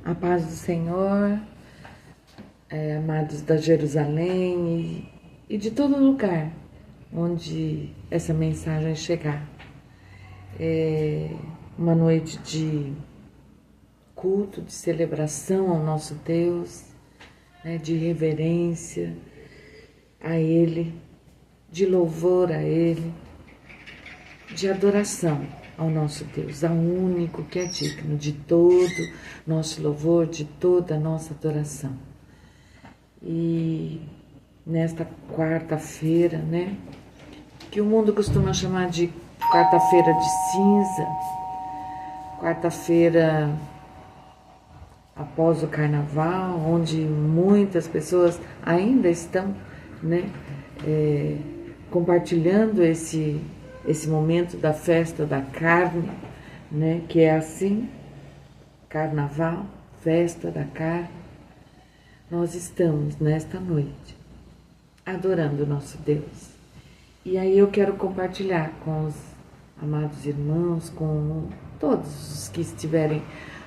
A paz do Senhor, amados da Jerusalém e de todo lugar onde essa mensagem chegar. É uma noite de culto, de celebração ao nosso Deus, de reverência a Ele, de louvor a Ele, de adoração ao nosso Deus, ao único que é digno de todo nosso louvor, de toda a nossa adoração. E nesta quarta-feira, que o mundo costuma chamar de quarta-feira de cinza, quarta-feira após o carnaval, onde muitas pessoas ainda estão, compartilhando esse momento da festa da carne, que é assim, carnaval, festa da carne. Nós estamos nesta noite adorando o nosso Deus. E aí eu quero compartilhar com os amados irmãos, com todos os que estiverem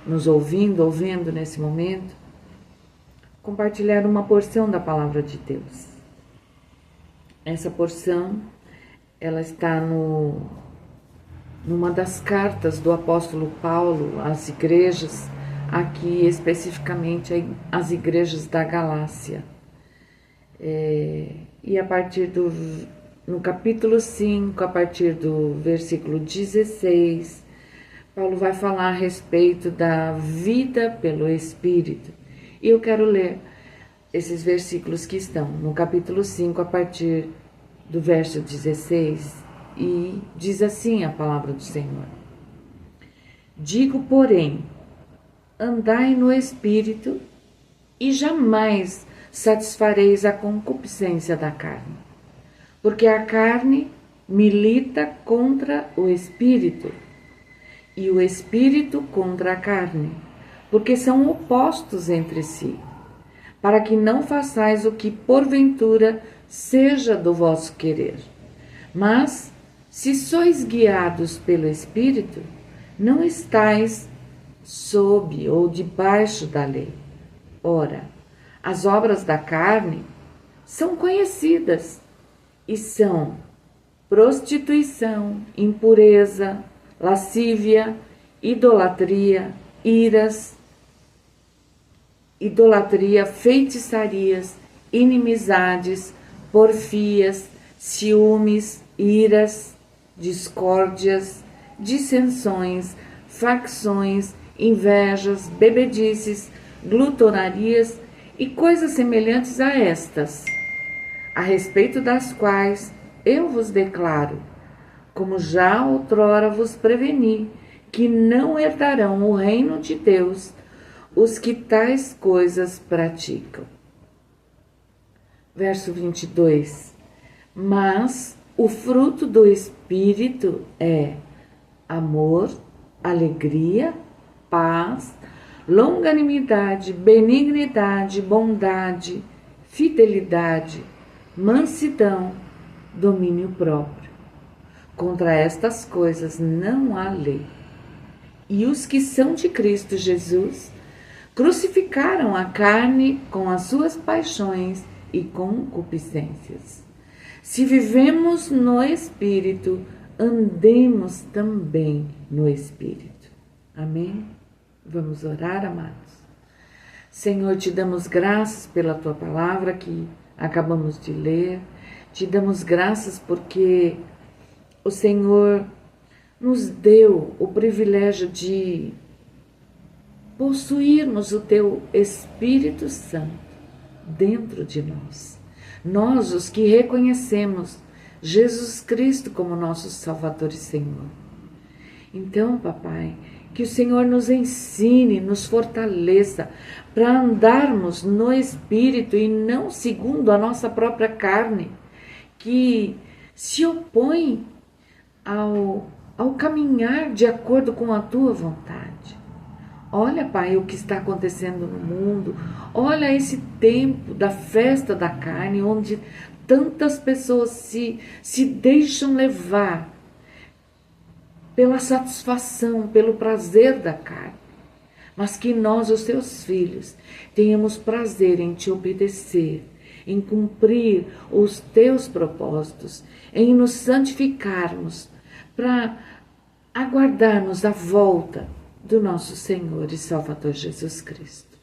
nos ouvindo nesse momento, compartilhar uma porção da palavra de Deus. Essa porção, ela está numa das cartas do apóstolo Paulo às igrejas, aqui especificamente as igrejas da Galácia. E a partir no capítulo 5, a partir do versículo 16, Paulo vai falar a respeito da vida pelo Espírito. E eu quero ler esses versículos que estão no capítulo 5, a partir do verso 16, e diz assim a palavra do Senhor: Digo, porém, andai no Espírito, e jamais satisfareis a concupiscência da carne, porque a carne milita contra o Espírito, e o Espírito contra a carne, porque são opostos entre si, para que não façais o que porventura seja do vosso querer. Mas, se sois guiados pelo Espírito, não estais sob ou debaixo da lei. Ora, as obras da carne são conhecidas e são prostituição, impureza, lascívia, idolatria, iras, feitiçarias, inimizades, porfias, ciúmes, iras, discórdias, dissensões, facções, invejas, bebedices, glutonarias e coisas semelhantes a estas, a respeito das quais eu vos declaro, como já outrora vos preveni, que não herdarão o reino de Deus os que tais coisas praticam. Verso 22. Mas o fruto do Espírito é amor, alegria, paz, longanimidade, benignidade, bondade, fidelidade, mansidão, domínio próprio. Contra estas coisas não há lei. E os que são de Cristo Jesus crucificaram a carne com as suas paixões e concupiscências. Se vivemos no Espírito, andemos também no Espírito. Amém? Vamos orar, amados. Senhor, te damos graças pela tua palavra que acabamos de ler. Te damos graças porque o Senhor nos deu o privilégio de possuirmos o teu Espírito Santo dentro de nós. Nós, os que reconhecemos Jesus Cristo como nosso Salvador e Senhor. Então, papai, que o Senhor nos ensine, nos fortaleça para andarmos no Espírito e não segundo a nossa própria carne, que se opõe ao caminhar de acordo com a tua vontade. Olha, Pai, o que está acontecendo no mundo. Olha esse tempo da festa da carne, onde tantas pessoas se deixam levar pela satisfação, pelo prazer da carne. mas que nós, os teus filhos, tenhamos prazer em te obedecer, em cumprir os teus propósitos, em nos santificarmos, para aguardarmos a volta do nosso Senhor e Salvador Jesus Cristo.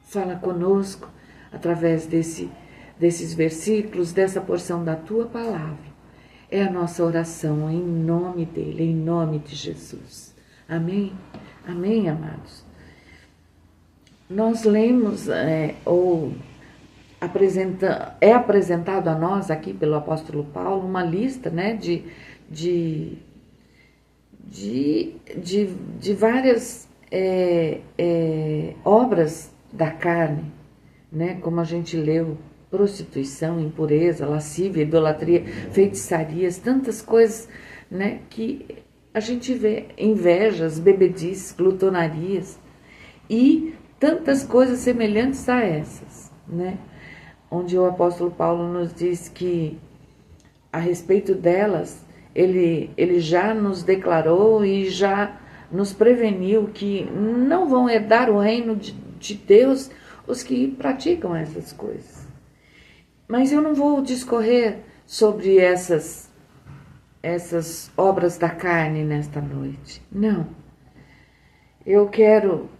Fala conosco através desses versículos, dessa porção da tua palavra. É a nossa oração em nome dele, em nome de Jesus. Amém? Amém, amados? Nós lemos, é apresentado a nós aqui pelo apóstolo Paulo uma lista, né, de várias obras da carne, né, como a gente leu: prostituição, impureza, lascívia, idolatria, feitiçarias, tantas coisas, né, que a gente vê, invejas, bebedices, glutonarias e tantas coisas semelhantes a essas, né, onde o apóstolo Paulo nos diz que a respeito delas, ele já nos declarou e já nos preveniu que não vão herdar o reino de Deus os que praticam essas coisas. Mas eu não vou discorrer sobre essas obras da carne nesta noite. Não. Eu quero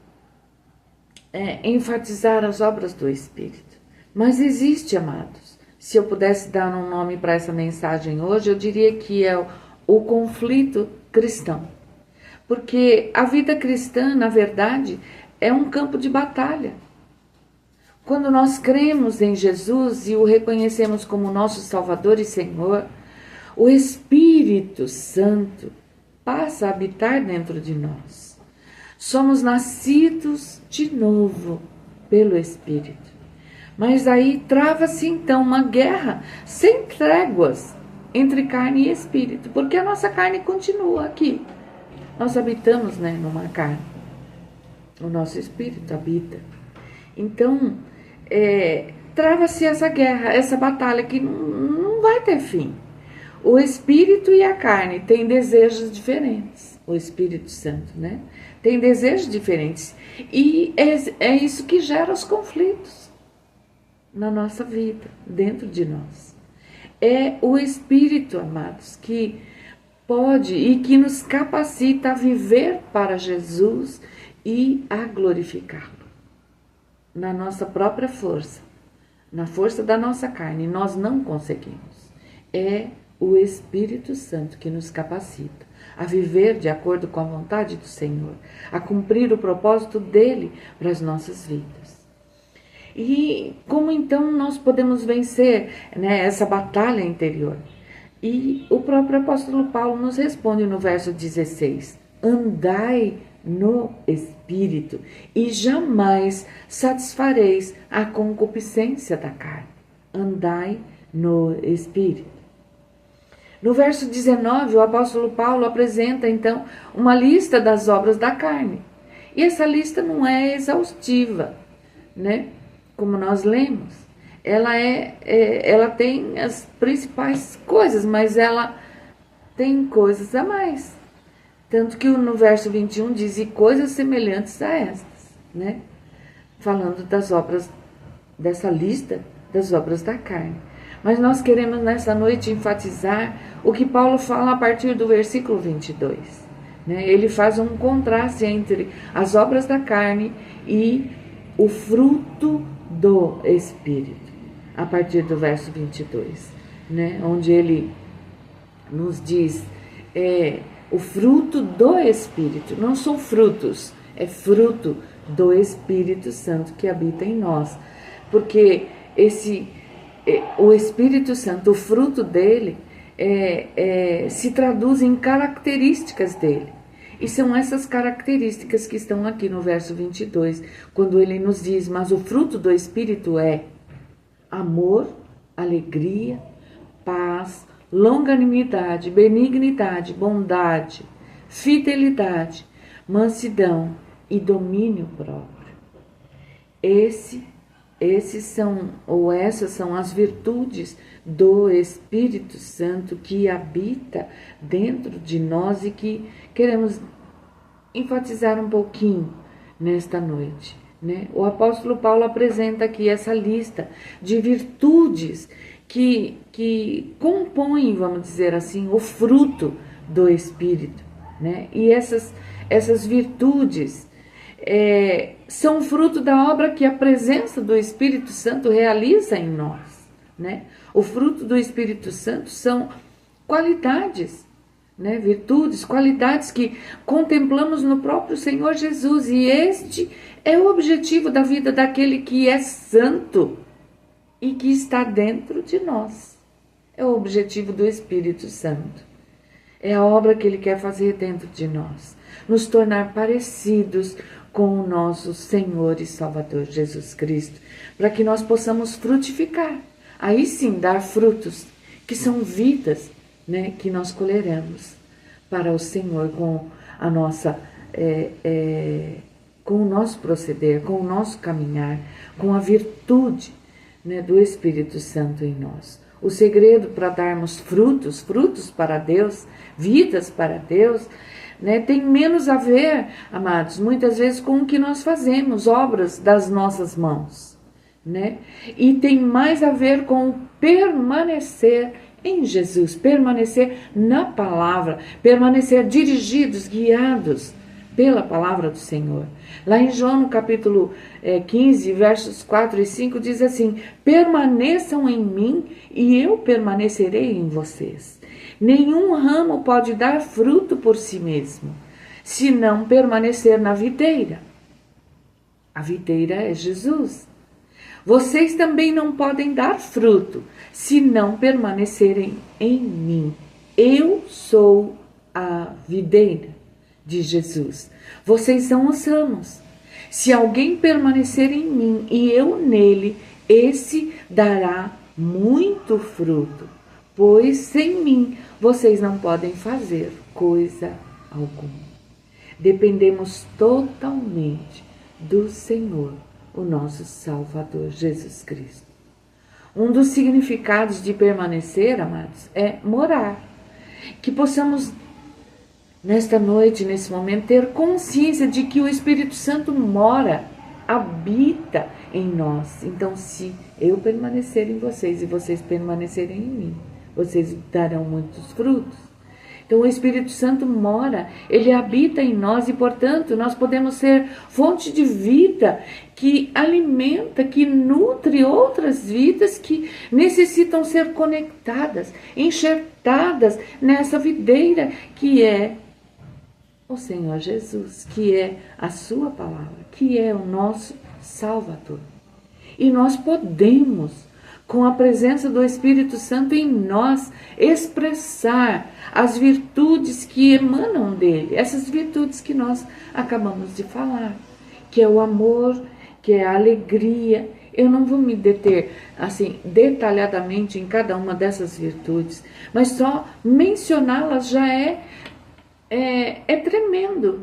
enfatizar as obras do Espírito. Mas existe, amados, se eu pudesse dar um nome para essa mensagem hoje, eu diria que é o conflito cristão. Porque a vida cristã, na verdade, é um campo de batalha. Quando nós cremos em Jesus e o reconhecemos como nosso Salvador e Senhor, o Espírito Santo passa a habitar dentro de nós. Somos nascidos de novo pelo Espírito. Mas aí trava-se então uma guerra sem tréguas entre carne e espírito, porque a nossa carne continua aqui. Nós habitamos, né, numa carne. O nosso espírito habita. Então, trava-se essa guerra, essa batalha que não vai ter fim. O Espírito e a carne têm desejos diferentes. O Espírito Santo, né? Tem desejos diferentes. E é isso que gera os conflitos na nossa vida, dentro de nós. É o Espírito, amados, que pode e que nos capacita a viver para Jesus e a glorificá-lo. Na nossa própria força, na força da nossa carne, nós não conseguimos. É o Espírito Santo que nos capacita a viver de acordo com a vontade do Senhor, a cumprir o propósito dele para as nossas vidas. E como então nós podemos vencer, né, essa batalha interior? E o próprio apóstolo Paulo nos responde no verso 16: andai no Espírito e jamais satisfareis a concupiscência da carne. Andai no Espírito. No verso 19, o apóstolo Paulo apresenta então uma lista das obras da carne. E essa lista não é exaustiva, né? Como nós lemos. Ela tem as principais coisas, mas ela tem coisas a mais. Tanto que no verso 21 diz: e coisas semelhantes a estas, né? Falando das obras, dessa lista das obras da carne. Mas nós queremos nessa noite enfatizar o que Paulo fala a partir do versículo 22. Né? Ele faz um contraste entre as obras da carne e o fruto do Espírito, a partir do verso 22, né? Onde ele nos diz o fruto do Espírito. Não são frutos, é fruto do Espírito Santo que habita em nós. Porque o Espírito Santo, o fruto dele, se traduz em características dele. E são essas características que estão aqui no verso 22, quando ele nos diz: mas o fruto do Espírito é amor, alegria, paz, longanimidade, benignidade, bondade, fidelidade, mansidão e domínio próprio. Essas são as virtudes do Espírito Santo que habita dentro de nós e que queremos enfatizar um pouquinho nesta noite, né? O apóstolo Paulo apresenta aqui essa lista de virtudes que compõem, vamos dizer assim, o fruto do Espírito, né? E essas virtudes são fruto da obra que a presença do Espírito Santo realiza em nós, né? O fruto do Espírito Santo são qualidades, né? Virtudes, qualidades que contemplamos no próprio Senhor Jesus, e este é o objetivo da vida daquele que é santo e que está dentro de nós. É o objetivo do Espírito Santo. É a obra que ele quer fazer dentro de nós, nos tornar parecidos com o nosso Senhor e Salvador Jesus Cristo, para que nós possamos frutificar, aí sim dar frutos, que são vidas, né, que nós colheremos para o Senhor com a nossa, com o nosso proceder, com o nosso caminhar, com a virtude, né, do Espírito Santo em nós. O segredo para darmos frutos para Deus, vidas para Deus, né, tem menos a ver, amados, muitas vezes com o que nós fazemos, obras das nossas mãos, né? E tem mais a ver com permanecer em Jesus, permanecer na palavra, permanecer dirigidos, guiados pela palavra do Senhor. Lá em João, no capítulo 15, versos 4 e 5, diz assim: permaneçam em mim e eu permanecerei em vocês. Nenhum ramo pode dar fruto por si mesmo, se não permanecer na videira. A videira é Jesus. Vocês também não podem dar fruto, se não permanecerem em mim. Eu sou a videira de Jesus. Vocês são os ramos. Se alguém permanecer em mim e eu nele, esse dará muito fruto, pois sem mim vocês não podem fazer coisa alguma. Dependemos totalmente do Senhor, o nosso Salvador Jesus Cristo. Um dos significados de permanecer, amados, é morar. Que possamos, nesta noite, nesse momento, ter consciência de que o Espírito Santo mora, habita em nós. Então, se eu permanecer em vocês e vocês permanecerem em mim, vocês darão muitos frutos. Então, o Espírito Santo mora, ele habita em nós e, portanto, nós podemos ser fonte de vida que alimenta, que nutre outras vidas que necessitam ser conectadas, enxertadas nessa videira que é o Senhor Jesus, que é a sua palavra, que é o nosso Salvador. E nós podemos, com a presença do Espírito Santo em nós, expressar as virtudes que emanam dele, essas virtudes que nós acabamos de falar, que é o amor, que é a alegria. Eu não vou me deter assim detalhadamente em cada uma dessas virtudes, mas só mencioná-las já é tremendo.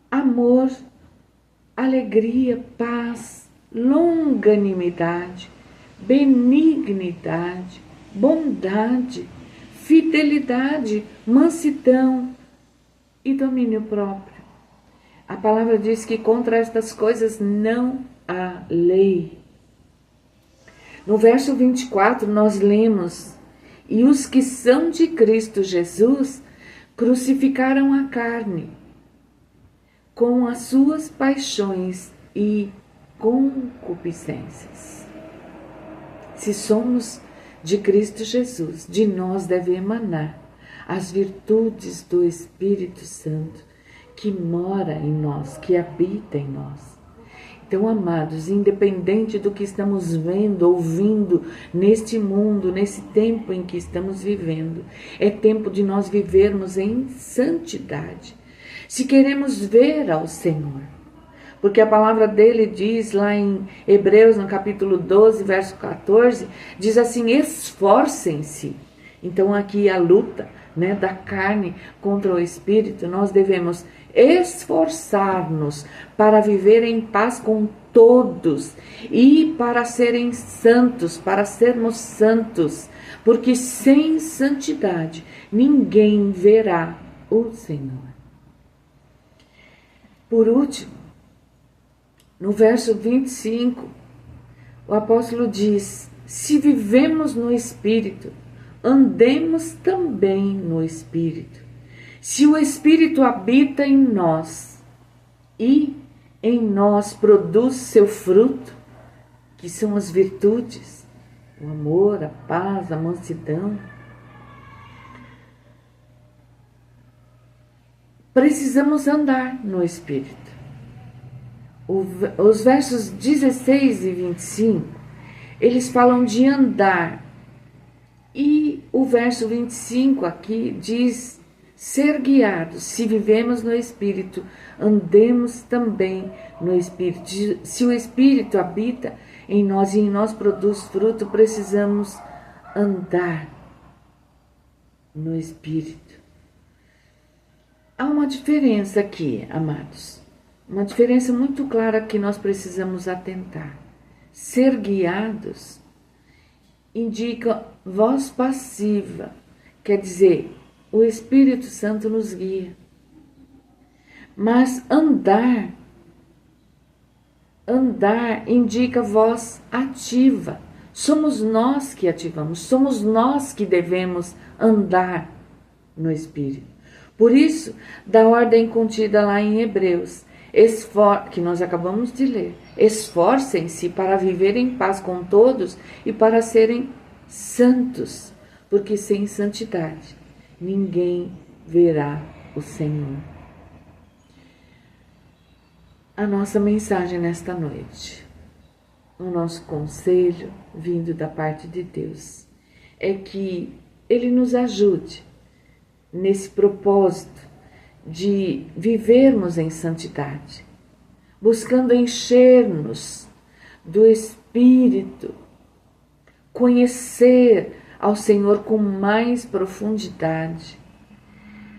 Amor, alegria, paz, longanimidade, benignidade, bondade, fidelidade, mansidão e domínio próprio. A palavra diz que contra estas coisas não há lei. No verso 24 nós lemos: e os que são de Cristo Jesus crucificaram a carne com as suas paixões e concupiscências. Se somos de Cristo Jesus, de nós deve emanar as virtudes do Espírito Santo que mora em nós, que habita em nós. Então, amados, independente do que estamos vendo, ouvindo neste mundo, nesse tempo em que estamos vivendo, é tempo de nós vivermos em santidade. Se queremos ver ao Senhor, porque a palavra dele diz lá em Hebreus, no capítulo 12, verso 14, diz assim: esforcem-se. Então aqui a luta, né, da carne contra o espírito, nós devemos esforçar-nos para viver em paz com todos e para serem santos, para sermos santos, porque sem santidade ninguém verá o Senhor. Por último, No verso 25, o apóstolo diz: se vivemos no Espírito, andemos também no Espírito. Se o Espírito habita em nós e em nós produz seu fruto, que são as virtudes, o amor, a paz, a mansidão, precisamos andar no Espírito. Os versos 16 e 25, eles falam de andar. E o verso 25 aqui diz ser guiados. Se vivemos no Espírito, andemos também no Espírito. Se o Espírito habita em nós e em nós produz fruto, precisamos andar no Espírito. Há uma diferença aqui, amados. Uma diferença muito clara que nós precisamos atentar. Ser guiados indica voz passiva, quer dizer, o Espírito Santo nos guia. Mas andar indica voz ativa. Somos nós que ativamos, somos nós que devemos andar no Espírito. Por isso, da ordem contida lá em Hebreus, que nós acabamos de ler, esforcem-se para viver em paz com todos e para serem santos, porque sem santidade ninguém verá o Senhor. A nossa mensagem nesta noite, o nosso conselho vindo da parte de Deus, é que Ele nos ajude nesse propósito de vivermos em santidade, buscando encher-nos do Espírito, conhecer ao Senhor com mais profundidade,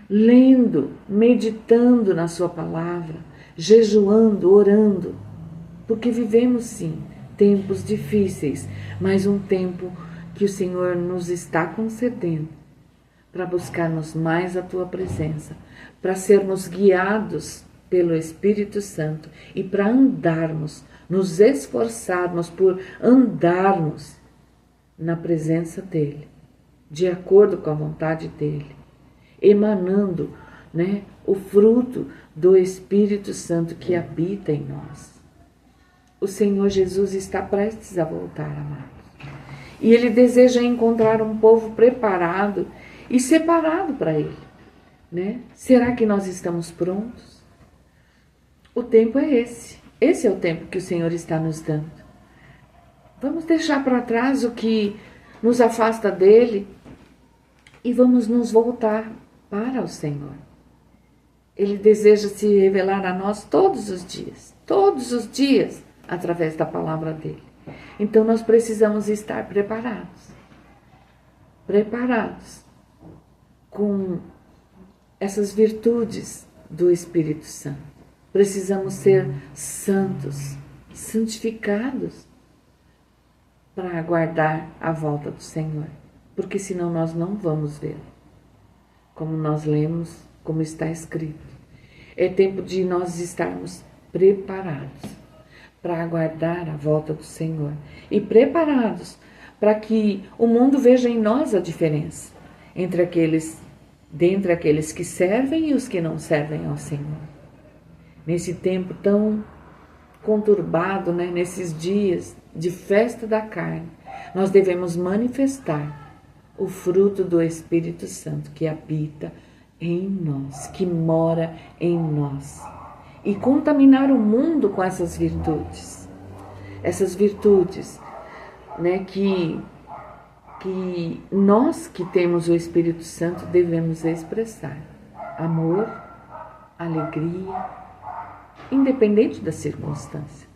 lendo, meditando na sua palavra, jejuando, orando, porque vivemos sim tempos difíceis, mas um tempo que o Senhor nos está concedendo para buscarmos mais a Tua presença, para sermos guiados pelo Espírito Santo e para andarmos, nos esforçarmos por andarmos na presença dEle, de acordo com a vontade dEle, emanando, o fruto do Espírito Santo que habita em nós. O Senhor Jesus está prestes a voltar, amados, e Ele deseja encontrar um povo preparado e separado para Ele, Será que nós estamos prontos? O tempo é esse. Esse é o tempo que o Senhor está nos dando. Vamos deixar para trás o que nos afasta dEle e vamos nos voltar para o Senhor. Ele deseja se revelar a nós todos os dias, através da palavra dEle. Então nós precisamos estar preparados com essas virtudes do Espírito Santo. Precisamos ser santos, santificados, para aguardar a volta do Senhor, porque senão nós não vamos ver. Como nós lemos, como está escrito, é tempo de nós estarmos preparados para aguardar a volta do Senhor e preparados para que o mundo veja em nós a diferença dentre aqueles que servem e os que não servem ao Senhor. Nesse tempo tão conturbado, nesses dias de festa da carne, nós devemos manifestar o fruto do Espírito Santo que habita em nós, que mora em nós, e contaminar o mundo com essas virtudes. Essas virtudes, que nós que temos o Espírito Santo devemos expressar. Amor, alegria, independente da circunstância.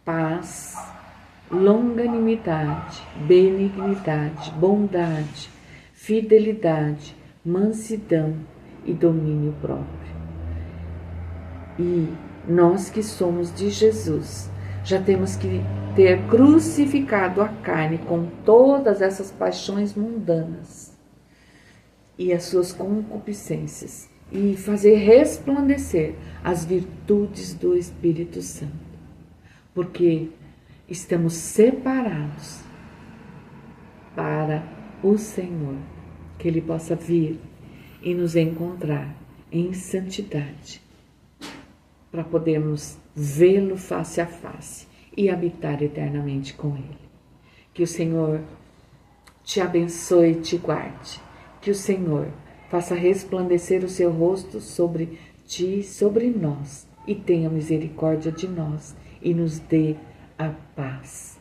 Paz, longanimidade, benignidade, bondade, fidelidade, mansidão e domínio próprio. E nós que somos de Jesus, já temos que ter crucificado a carne com todas essas paixões mundanas e as suas concupiscências, e fazer resplandecer as virtudes do Espírito Santo, porque estamos separados para o Senhor, que Ele possa vir e nos encontrar em santidade, para podermos vê-lo face a face e habitar eternamente com Ele. Que o Senhor te abençoe e te guarde, que o Senhor faça resplandecer o seu rosto sobre ti, sobre nós, e tenha misericórdia de nós e nos dê a paz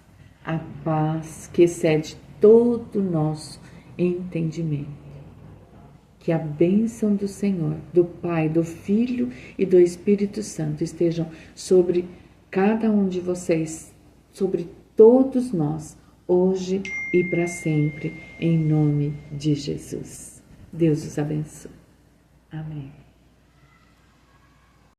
que excede todo o nosso entendimento. Que a bênção do Senhor, do Pai, do Filho e do Espírito Santo estejam sobre cada um de vocês, sobre todos nós, hoje e para sempre, em nome de Jesus. Deus os abençoe. Amém.